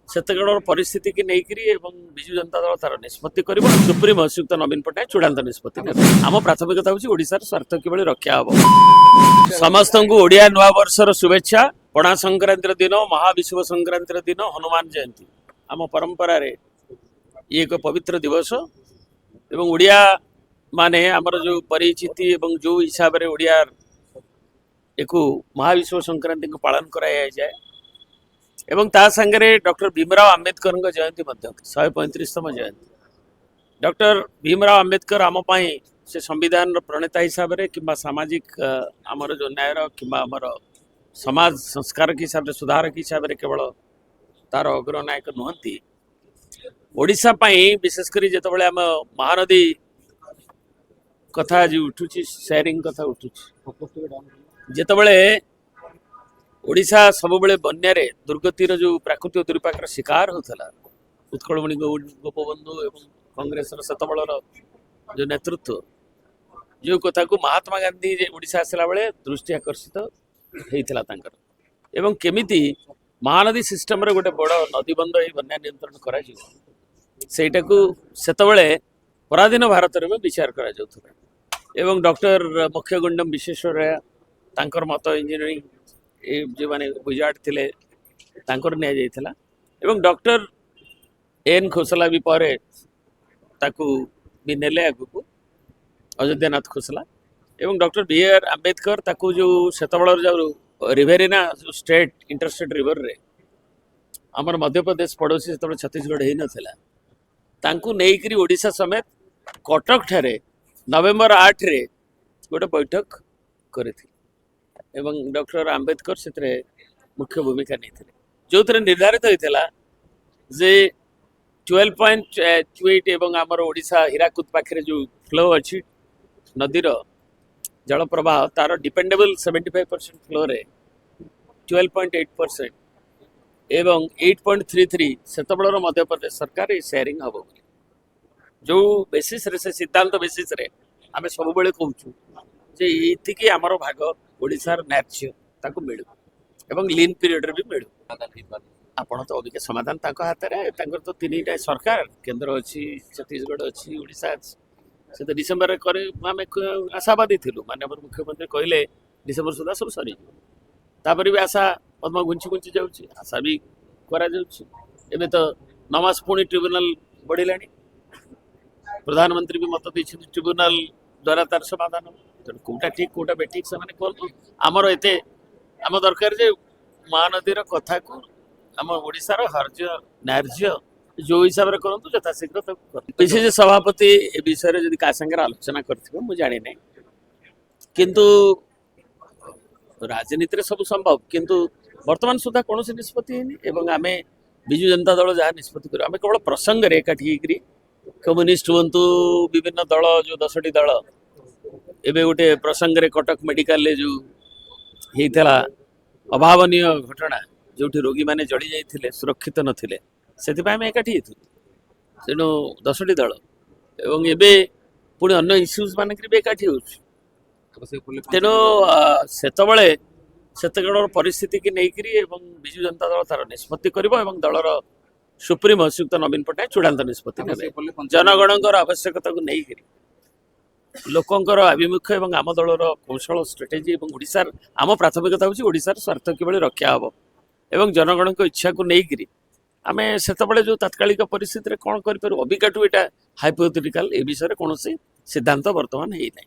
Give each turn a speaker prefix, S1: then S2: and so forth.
S1: ସେତେବେଳର ପରିସ୍ଥିତିକି ନେଇକରି ଏବଂ ବିଜୁ ଜନତା ଦଳ ତାର ନିଷ୍ପତ୍ତି କରିବ। ସୁପ୍ରିମ ଶ୍ରୀଯୁକ୍ତ ନବୀନ ପଟ୍ଟନାୟକ ଚୂଡ଼ାନ୍ତ ନିଷ୍ପତ୍ତି ନେବେ। ଆମ ପ୍ରାଥମିକତା ହେଉଛି ଓଡ଼ିଶାର ସ୍ୱାର୍ଥ କିଭଳି ରକ୍ଷା ହେବ। ସମସ୍ତଙ୍କୁ ଓଡ଼ିଆ ନୂଆବର୍ଷର ଶୁଭେଚ୍ଛା। ପଣା ସଂକ୍ରାନ୍ତିର ଦିନ, ମହାବିଷୁବ ସଂକ୍ରାନ୍ତିର ଦିନ, ହନୁମାନ ଜୟନ୍ତୀ ଆମ ପରମ୍ପରାରେ ଇଏ ଏକ ପବିତ୍ର ଦିବସ ଏବଂ ଓଡ଼ିଆ ମାନେ ଆମର ଯେଉଁ ପରିଚିତି ଏବଂ ଯେଉଁ ହିସାବରେ ଓଡ଼ିଆ ଏକୁ ମହାବିଷୁବ ସଂକ୍ରାନ୍ତିକୁ ପାଳନ କରାଯାଏ ଏବଂ ତା ସାଙ୍ଗରେ ଡକ୍ଟର ଭୀମରାଓ ଆମ୍ବେଦକରଙ୍କ ଜୟନ୍ତୀ ମଧ୍ୟ 135ତମ ଜୟନ୍ତୀ। ଡକ୍ଟର ଭୀମରାଓ ଆମ୍ବେଦକର ଆମ ପାଇଁ ସେ ସମ୍ବିଧାନର ପ୍ରଣେତା ହିସାବରେ କିମ୍ବା ସାମାଜିକ ଆମର ଯେଉଁ ନ୍ୟାୟର କିମ୍ବା ଆମର ସମାଜ ସଂସ୍କାରକ ହିସାବରେ ସୁଧାରକ ହିସାବରେ କେବଳ ତାର ଅଗ୍ରନାୟକ ନୁହନ୍ତି, ଓଡ଼ିଶା ପାଇଁ ବିଶେଷ କରି ଯେତେବେଳେ ଆମ ମହାନଦୀ କଥା ଆଜି ଉଠୁଛି, ସେୟାରିଂ କଥା ଉଠୁଛି, ଯେତେବେଳେ ଓଡ଼ିଶା ସବୁବେଳେ ବନ୍ୟାରେ ଦୁର୍ଗତିର ଯେଉଁ ପ୍ରାକୃତିକ ଦୁର୍ବିପାକର ଶିକାର ହେଉଥିଲା, ଉତ୍କଳମଣି ଗୋପବନ୍ଧୁ ଏବଂ କଂଗ୍ରେସର ସେତେବେଳର ଯେଉଁ ନେତୃତ୍ୱ ଯେଉଁ କଥାକୁ ମହାତ୍ମା ଗାନ୍ଧୀ ଓଡ଼ିଶା ଆସିଲା ବେଳେ ଦୃଷ୍ଟି ଆକର୍ଷିତ ହେଇଥିଲା ତାଙ୍କର ଏବଂ କେମିତି ମହାନଦୀ ସିଷ୍ଟମରେ ଗୋଟେ ବଡ଼ ନଦୀବନ୍ଧ ଏହି ବନ୍ୟା ନିୟନ୍ତ୍ରଣ କରାଯିବ ସେଇଟାକୁ ସେତେବେଳେ ପରାଧୀନ ଭାରତରେ ବି ବିଚାର କରାଯାଉଥିଲା ଏବଂ ଡକ୍ଟର ମୋକ୍ଷଗୁଣ୍ଡମ ବିଶ୍ବେଶ୍ୱରಯ್ୟା ତାଙ୍କର ମତ ଇଞ୍ଜିନିୟରିଂ ଯେଉଁମାନେ ଗୁଜରାଟ ଥିଲେ ତାଙ୍କର ନିଆଯାଇଥିଲା ଏବଂ ଡକ୍ଟର ଏନ୍ ଖୋସଲା ବି ପରେ ତାକୁ ବି ନେଲେ ଆଗକୁ ଅଯୋଧ୍ୟାନାଥ ଖୋସଲା ଏବଂ ଡକ୍ଟର ବି ଆର୍ ଆମ୍ବେଦକର ତାକୁ ଯେଉଁ ସେତେବେଳର ଯେଉଁ ରିଭେରିନା ଯେଉଁ ଷ୍ଟେଟ୍ ଇଣ୍ଟରଷ୍ଟେଟ୍ ରିଭରରେ ଆମର ମଧ୍ୟପ୍ରଦେଶ ପଡ଼ୋଶୀ ସେତେବେଳେ ଛତିଶଗଡ଼ ହେଇନଥିଲା ତାଙ୍କୁ ନେଇକରି ଓଡ଼ିଶା ସಮೇତ କଟକଠାରେ ନଭେମ୍ବର 8ରେ ଗୋଟେ ବୈଠକ କରିଥିଲେ ଏବଂ ଡକ୍ଟର ଆମ୍ବେଦକର ସେଥିରେ ମୁଖ୍ୟ ଭୂମିକା ନେଇଥିଲେ ଯେଉଁଥିରେ ନିର୍ଦ୍ଧାରିତ ହୋଇଥିଲା ଯେ 12.28 ଏବଂ ଆମର ଓଡ଼ିଶା ହୀରାକୁଦ ପାଖରେ ଯେଉଁ ଫ୍ଲୋ ଅଛି ନଦୀର ଜଳପ୍ରବାହ ତାର ଡିପେଣ୍ଡେବଲ୍ 75% ଫ୍ଲୋରେ 12.8% ଏବଂ 8.33 ସେତେବେଳର ମଧ୍ୟପ୍ରଦେଶ ସରକାର এই ସେୟାରିଂ ହେବ ବୋଲି ଯେଉଁ ବେସିସ୍ରେ ସେ ସିଦ୍ଧାନ୍ତ ବେସିସ୍ରେ ଆମେ ସବୁବେଳେ କହୁଛୁ ଯେ ଏଇତିକି ଆମର ଭାଗ ଓଡ଼ିଶାର ନ୍ୟାଯ୍ୟ ତାକୁ ମିଳୁ ଏବଂ ଲିନ୍ ପିରିୟଡ଼ରେ ବି ମିଳୁ। ଆପଣ ତ ଅବିକା ସମାଧାନ ତାଙ୍କ ହାତରେ ତାଙ୍କର ତ ତିନିଟା ସରକାର କେନ୍ଦ୍ର ଅଛି ଛତିଶଗଡ଼ ଅଛି ଓଡ଼ିଶା ଅଛି ସେ ତ ଡିସେମ୍ବରରେ କରି ଆମେ ଆଶାବାଦୀ ଥିଲୁ ମାନ୍ୟବର ମୁଖ୍ୟମନ୍ତ୍ରୀ କହିଲେ ଡିସେମ୍ବର ସୁଦ୍ଧା ସବୁ ସରିଯିବ ତାପରେ ବି ଆଶା ପଦ୍ମ ଘୁଞ୍ଚି ଘୁଞ୍ଚି ଯାଉଛି ଆଶା ବି କରାଯାଉଛି ଏବେ ତ 9 ମାସ ପୁଣି ଟ୍ରିବ୍ୟୁନାଲ ବଢ଼ିଲାଣି ପ୍ରଧାନମନ୍ତ୍ରୀ ବି ମତ ଦେଇଛନ୍ତି ଟ୍ରିବ୍ୟୁନାଲ ଦ୍ୱାରା ତାର ସମାଧାନ ତେଣୁ କେଉଁଟା ଠିକ୍ କେଉଁଟା ବେଠିକ୍ ସେମାନେ କୁହନ୍ତୁ ଆମର ଏତେ ଆମ ଦରକାର ଯେ ମହାନଦୀର କଥାକୁ ଆମ ଓଡ଼ିଶାର ହର୍ଯ୍ୟ ନ୍ୟାର୍ଯ୍ୟ ଯେଉଁ ହିସାବରେ କରନ୍ତୁ ଯଥାଶୀଘ୍ର ତାକୁ କରନ୍ତୁ। ପିସିସି ସଭାପତି ଏ ବିଷୟରେ ଯଦି କାହା ସାଙ୍ଗରେ ଆଲୋଚନା କରିଥିବେ ମୁଁ ଜାଣିନାହିଁ କିନ୍ତୁ ରାଜନୀତିରେ ସବୁ ସମ୍ଭବ କିନ୍ତୁ ବର୍ତ୍ତମାନ ସୁଦ୍ଧା କୌଣସି ନିଷ୍ପତ୍ତି ହେଇନି ଏବଂ ଆମେ ବିଜୁ ଜନତା ଦଳ ଯାହା ନିଷ୍ପତ୍ତି କରିବୁ ଆମେ କେବଳ ପ୍ରସଙ୍ଗରେ ଏକାଠି ହେଇକରି କମ୍ୟୁନିଷ୍ଟ ହୁଅନ୍ତୁ ବିଭିନ୍ନ ଦଳ ଯେଉଁ 10ଟି ଦଳ ଏବେ ଗୋଟେ ପ୍ରସଙ୍ଗରେ କଟକ ମେଡିକାଲରେ ଯେଉଁ ହେଇଥିଲା ଅଭାବନୀୟ ଘଟଣା ଯେଉଁଠି ରୋଗୀମାନେ ଜଡ଼ି ଯାଇଥିଲେ ସୁରକ୍ଷିତ ନଥିଲେ ସେଥିପାଇଁ ଆମେ ଏକାଠି ହେଇଥିଲୁ ତେଣୁ 10ଟି ଦଳ ଏବଂ ଏବେ ପୁଣି ଅନ୍ୟ ଇସ୍ୟୁଜ୍ ମାନଙ୍କରେ ବି ଏକାଠି ହେଉଛୁ ତେଣୁ ସେତେବେଳର ପରିସ୍ଥିତିକି ନେଇକରି ଏବଂ ବିଜୁ ଜନତା ଦଳ ତାର ନିଷ୍ପତ୍ତି କରିବ ଏବଂ ଦଳର ସୁପ୍ରିମ ଶ୍ରୀଯୁକ୍ତ ନବୀନ ପଟ୍ଟନାୟକ ଚୂଡ଼ାନ୍ତ ନିଷ୍ପତ୍ତି ନେବେ ଜନଗଣଙ୍କର ଆବଶ୍ୟକତାକୁ ନେଇକରି ଲୋକଙ୍କର ଆଭିମୁଖ୍ୟ ଏବଂ ଆମ ଦଳର କୌଶଳ ଷ୍ଟ୍ରାଟେଜି ଏବଂ ଓଡ଼ିଶାର ଆମ ପ୍ରାଥମିକତା ହେଉଛି ଓଡ଼ିଶାର ସ୍ୱାର୍ଥ କିଭଳି ରକ୍ଷା ହେବ ଏବଂ ଜନଗଣଙ୍କ ଇଚ୍ଛାକୁ ନେଇକରି ଆମେ ସେତେବେଳେ ଯେଉଁ ତାତ୍କାଳିକ ପରିସ୍ଥିତିରେ କ'ଣ କରିପାରିବୁ ଅବିକାଠୁ ଏଇଟା ହାଇପୋଥେଟିକାଲ ଏ ବିଷୟରେ କୌଣସି ସିଦ୍ଧାନ୍ତ ବର୍ତ୍ତମାନ ହେଇନାହିଁ।